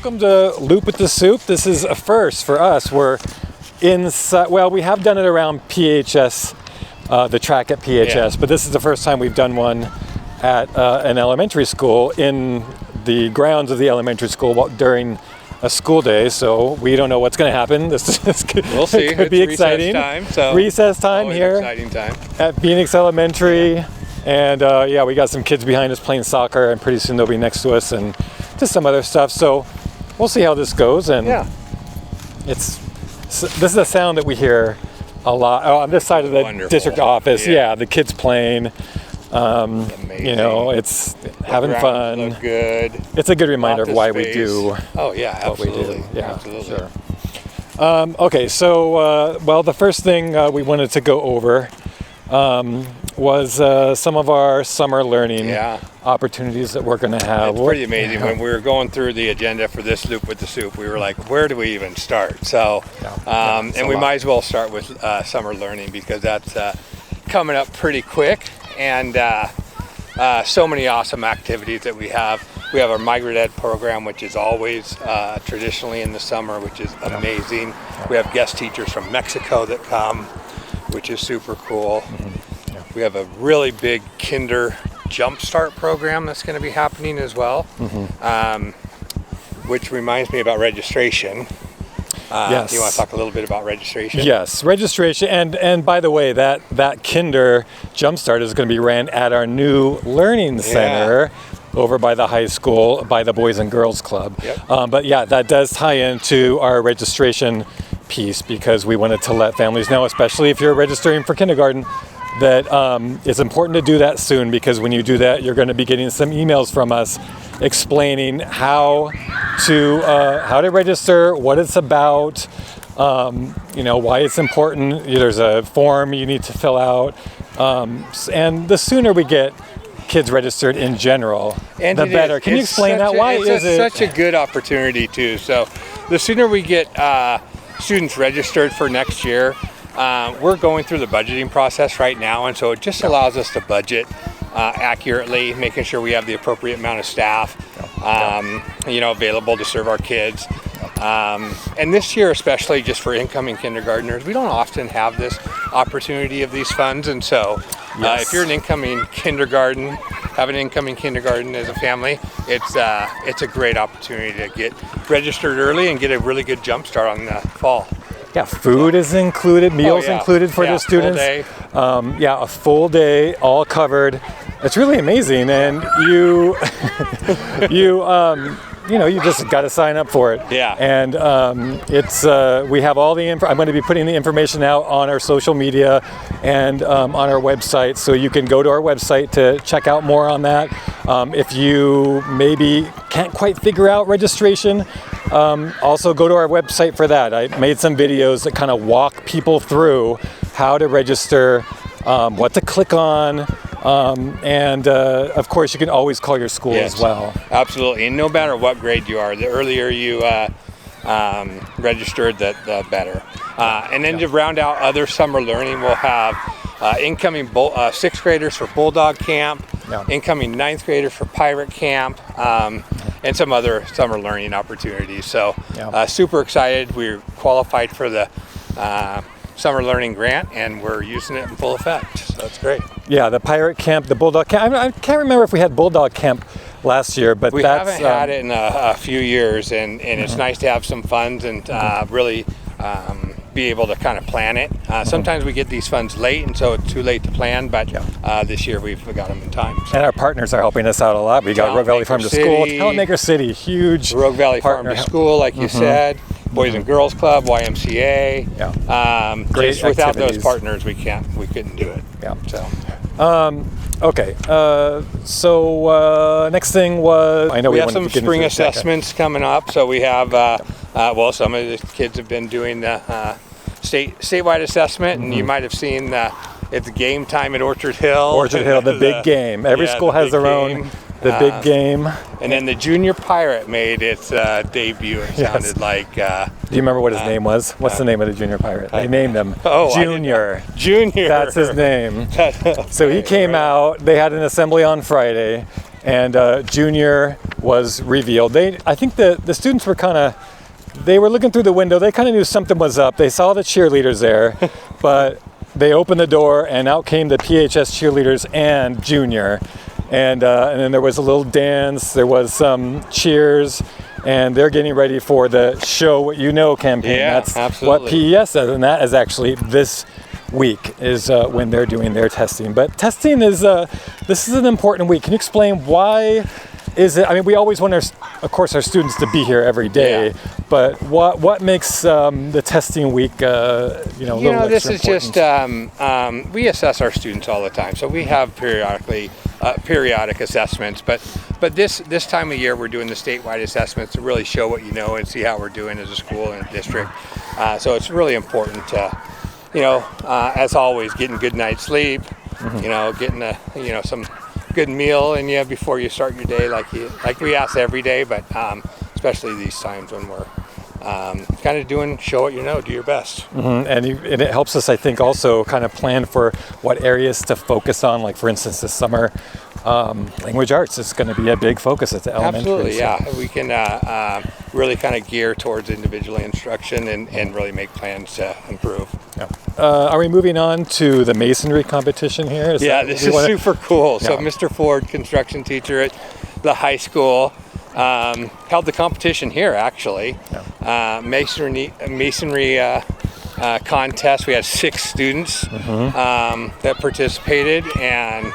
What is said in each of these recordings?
Welcome to Loop with the Sup. This is a first for us. We're inside, well, we have done it around PHS, the track at PHS, but this is the first time we've done one at an elementary school in the grounds of the elementary school during a school day, so we don't know what's going to happen. We'll see. Could be exciting. Recess time here exciting time at Phoenix Elementary. And yeah, we got some kids behind us playing soccer, and pretty soon they'll be next to us, and just some other stuff. So we'll see how this goes. And this is a sound that we hear a lot on this side of the district office. Yeah, the kids playing. You know, it's having fun. Look good. It's a good reminder of why we do. Oh yeah, absolutely. What we do. Yeah, absolutely. Sure. Okay, so well, the first thing we wanted to go over was some of our summer learning opportunities that we're going to have. It's pretty amazing. When we were going through the agenda for this Loop with the Sup, we were like, where do we even start? So, and we might as well start with summer learning, because that's coming up pretty quick, and so many awesome activities that we have. We have our Migrant Ed program, which is always traditionally in the summer, which is amazing. We have guest teachers from Mexico that come, which is super cool. We have a really big Kinder Jumpstart program that's going to be happening as well, which reminds me about registration. Yes. You want to talk a little bit about registration? Yes, registration. And by the way, that Kinder Jumpstart is going to be ran at our new Learning Center over by the high school, by the Boys and Girls Club. But yeah, that does tie into our registration piece, because we wanted to let families know, especially if you're registering for kindergarten, that it's important to do that soon, because when you do that, you're going to be getting some emails from us explaining how to register, what it's about, you know, why it's important. There's a form you need to fill out, and the sooner we get kids registered in general, the better. Can you explain that? Why is it such a good opportunity too? So the sooner we get students registered for next year, we're going through the budgeting process right now, and so it just allows us to budget accurately, making sure we have the appropriate amount of staff, you know, available to serve our kids. And this year, especially just for incoming kindergartners, we don't often have this opportunity of these funds, and so if you're an incoming kindergarten, have an incoming kindergarten as a family, it's a great opportunity to get registered early and get a really good jump start on the fall. Yeah, food is included, meals included for the students. Full day. A full day, all covered. It's really amazing, and you just got to sign up for it. And we have all the info. I'm going to be putting the information out on our social media and on our website, so you can go to our website to check out more on that. If you maybe can't quite figure out registration, also go to our website for that. I made some videos that kind of walk people through how to register, what to click on, and of course you can always call your school as well. Absolutely, and no matter what grade you are, the earlier you registered, the better. And then to round out other summer learning, we'll have incoming 6th graders for Bulldog Camp, incoming 9th graders for Pirate Camp, and some other summer learning opportunities. So super excited. We're qualified for the summer learning grant, and we're using it in full effect. So that's great. Yeah, the Pirate Camp, the Bulldog Camp. I can't remember if we had Bulldog Camp last year, but we haven't had it in a few years, and it's nice to have some funds and really be able to kind of plan it. Sometimes we get these funds late, and so it's too late to plan, but this year we've got them in time. So. And our partners are helping us out a lot. We got Rogue Valley Farm to School, Talent City, huge Rogue Valley Farm to School, like you said, Boys and Girls Club, YMCA. Great without activities. those partners, we couldn't do it. Okay, so next thing was, I know we have some spring assessments coming up. So we have, some of the kids have been doing the statewide assessment, and you might have seen it's game time at Orchard Hill. Orchard Hill, the big game. Every school has their own. The big game. And then the Junior Pirate made its debut. It sounded like... Do you remember what his name was? What's the name of the Junior Pirate? They named him Junior. Junior. That's his name. So he came out. They had an assembly on Friday, and Junior was revealed. I think the students were they were looking through the window. They kind of knew something was up. They saw the cheerleaders there, but they opened the door and out came the PHS cheerleaders and junior. And then there was a little dance, there was some cheers, and they're getting ready for the Show What You Know campaign. Yeah, That's absolutely. what PES does, and that is actually this week is when they're doing their testing. But testing this is an important week. Can you explain why is it? I mean, we always want of course, our students to be here every day, but what makes the testing week, a little this extra is important? just, we assess our students all the time. So we have periodic assessments, but this time of year we're doing the statewide assessments to really show what you know and see how we're doing as a school and a district. So it's really important to, as always, getting good night's sleep, getting some good meal in you before you start your day, like we ask every day, but especially these times when we're kind of show what you know, do your best. Mm-hmm. And it helps us, I think, also kind of plan for what areas to focus on. Like, for instance, this summer, language arts is going to be a big focus at the elementary. Absolutely, yeah. We can really kind of gear towards individual instruction and really make plans to improve. Yeah. Are we moving on to the masonry competition here? This is super cool. So Mr. Ford, construction teacher at the high school, held the competition here, actually. Yeah. Masonry contest. We had 6 students that participated, and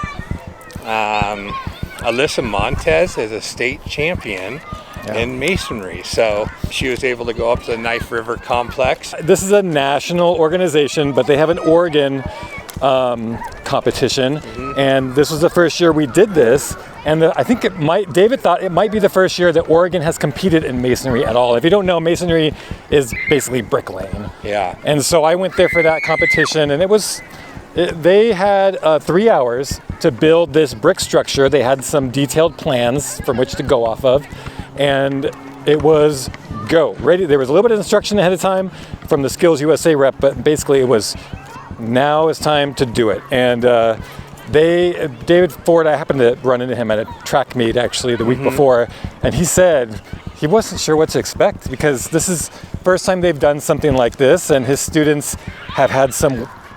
Alyssa Montez is a state champion in masonry. So she was able to go up to the Knife River Complex. This is a national organization, but they have an Oregon competition, and this was the first year we did this. And I think David thought it might be the first year that Oregon has competed in masonry at all. If you don't know, masonry is basically bricklaying. Yeah. And so I went there for that competition, and they had 3 hours to build this brick structure. They had some detailed plans from which to go off of, and it was ready. There was a little bit of instruction ahead of time from the SkillsUSA rep, but basically it was, now it's time to do it. And David Ford, I happened to run into him at a track meet actually the week before, and he said he wasn't sure what to expect because this is first time they've done something like this, and his students have had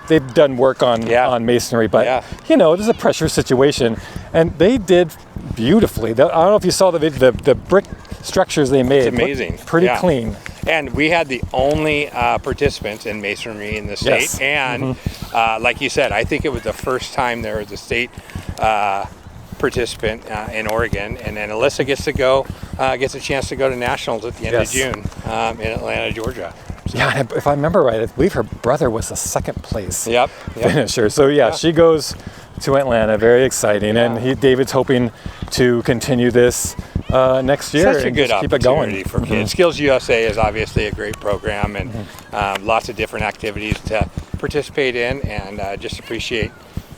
they've done work on masonry, but this is a pressure situation, and they did beautifully. I don't know if you saw the brick structures they made. It's amazing. Pretty clean. And we had the only participants in masonry in the state, and like you said, I think it was the first time there was a state participant in Oregon, and then Alyssa gets a chance to go to nationals at the end of June in Atlanta, Georgia. Yeah, if I remember right, I believe her brother was the second place finisher. So she goes to Atlanta, very exciting, and David's hoping to continue this next year. Such a good keep it going for kids. SkillsUSA is obviously a great program, and lots of different activities to participate in, and just appreciate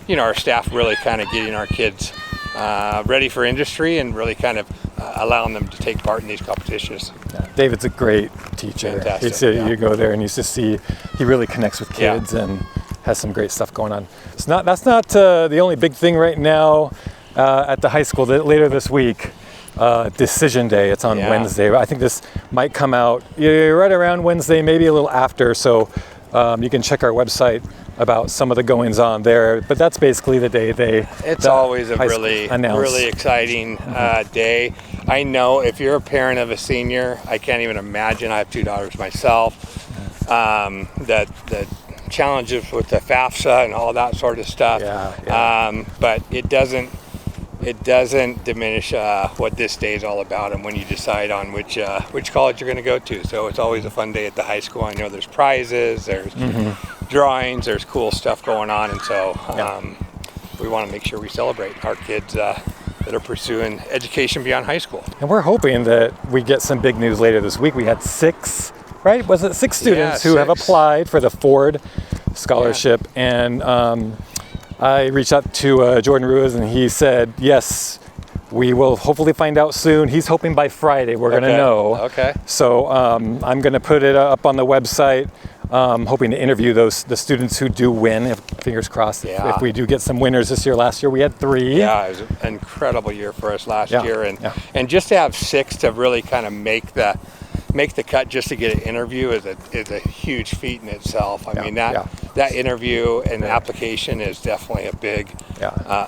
our staff really kind of getting our kids ready for industry and really kind of allowing them to take part in these competitions. David's a great teacher. Fantastic. You go there and you just see he really connects with kids and has some great stuff going on. That's not the only big thing right now at the high school. Later this week, Decision Day. It's on Wednesday. I think this might come out right around Wednesday, maybe a little after. So you can check our website about some of the goings on there. But that's basically the day It's always a really exciting day. I know if you're a parent of a senior, I can't even imagine. I have 2 daughters myself. The challenges with the FAFSA and all that sort of stuff. But it doesn't diminish what this day is all about, and when you decide on which college you're going to go to. So it's always a fun day at the high school. I know there's prizes, there's drawings, there's cool stuff going on, and so we want to make sure we celebrate our kids that are pursuing education beyond high school. And we're hoping that we get some big news later this week. We had 6 students who have applied for the Ford scholarship, and I reached out to Jordan Ruiz, and he said, yes, we will hopefully find out soon. He's hoping by Friday we're going to know. Okay. So I'm going to put it up on the website hoping to interview the students who do win. Fingers crossed if we do get some winners this year. Last year we had 3. Yeah, it was an incredible year for us last year, and just to have 6 to really kind of make the cut just to get an interview is a huge feat in itself. I mean that interview and application is definitely a big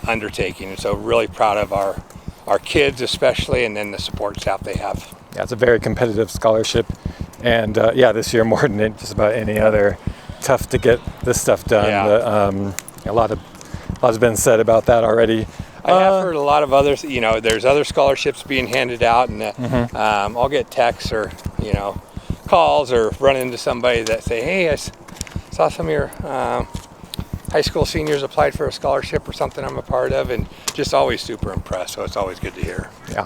undertaking, and so really proud of our kids especially, and then the support staff they have. Yeah, it's a very competitive scholarship, and this year more than just about any other, tough to get this stuff done. Yeah. A lot has been said about that already. I have heard a lot of others. There's other scholarships being handed out, and I'll get texts or calls or run into somebody that say, "Hey, I saw some of your high school seniors applied for a scholarship or something I'm a part of," and just always super impressed. So it's always good to hear. Yeah.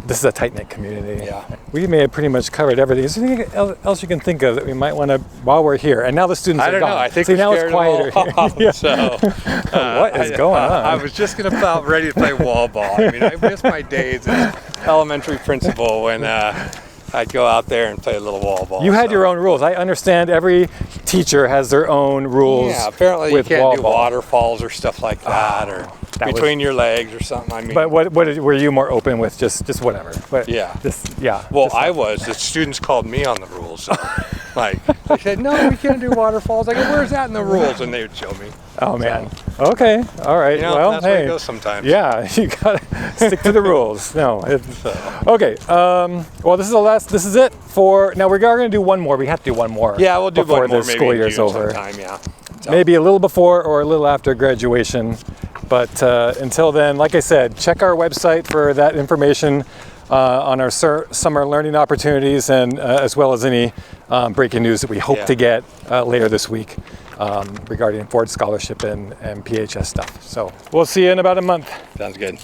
This is a tight-knit community. Yeah. We may have pretty much covered everything. Is there anything else you can think of that we might want to, while we're here? And now the students are gone. I don't know. I think now it's quieter here. So what is going on? I was just about ready to play wall ball. I mean, I miss my days as elementary principal when I'd go out there and play a little wall ball. You had your own rules. I understand every teacher has their own rules. Yeah, apparently you can't do waterfalls or stuff like that, or between your legs or something. I mean, but were you more open with just whatever? But the students called me on the rules. So, they said, "No, we can't do waterfalls." I go, "Where's that in the rules?" And they would show me. Oh man. Okay. All right. Well, that's where it goes sometimes. Yeah, you gotta stick to the rules. No. Okay. Well, this is the last. This is it for now. We're going to do one more. We have to do one more. Yeah, we'll do before one more. the school year's over. Sometime, yeah. So. Maybe a little before or a little after graduation. But until then, like I said, check our website for that information on our summer learning opportunities, and as well as any breaking news that we hope to get later this week regarding Ford Scholarship and PHS stuff. So we'll see you in about a month. Sounds good.